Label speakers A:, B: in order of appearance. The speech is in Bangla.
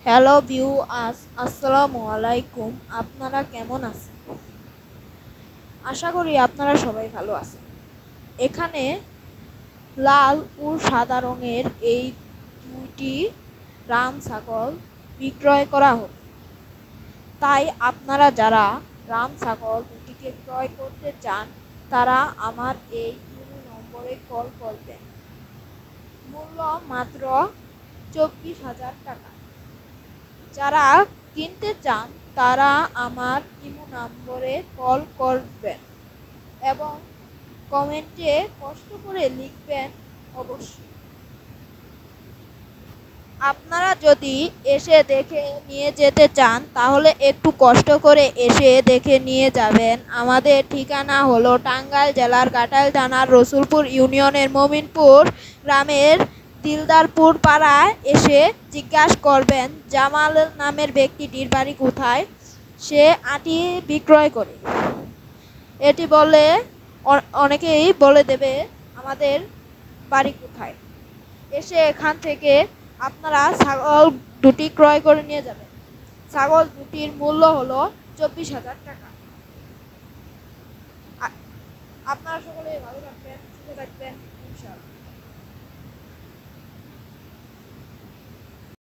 A: হ্যালো ভিউয়ার্স, আসসালামু আলাইকুম। আপনারা কেমন আছেন? আশা করি আপনারা সবাই ভালো আছেন। এখানে লাল ও সাদা রঙের এই দুইটি রাম ছাগল বিক্রয় করা হবে। তাই আপনারা যারা রাম ছাগল দুটিকে ক্রয় করতে চান তারা আমার এই নম্বরে কল করবেন। মূল্য মাত্র 24,000 টাকা। যারা কিনতে চান তারা আমার ইমো নম্বরে কল করবেন এবং কমেন্টে কষ্ট করে লিখবেন অবশ্যই। আপনারা যদি এসে দেখে নিয়ে যেতে চান তাহলে একটু কষ্ট করে এসে দেখে নিয়ে যাবেন। আমাদের ঠিকানা হলো টাঙ্গাইল জেলার ঘাটাইল থানার রসুলপুর ইউনিয়নের মমিনপুর গ্রামের দিলদারপুর পাড়ায়। এসে জিজ্ঞাসা করবেন জামাল নামের ব্যক্তিটির বাড়ি কোথায়, সে আটি বিক্রয় করে। এটি বলে অনেকেই বলে দেবে আমাদের বাড়ি কোথায়। এসে এখান থেকে আপনারা ছাগল দুটি ক্রয় করে নিয়ে যাবেন। ছাগল দুটির মূল্য হলো 24,000 টাকা। আপনারা সকলে ভালো থাকবেন, সুস্থ থাকবেন, ইনশাআল্লাহ।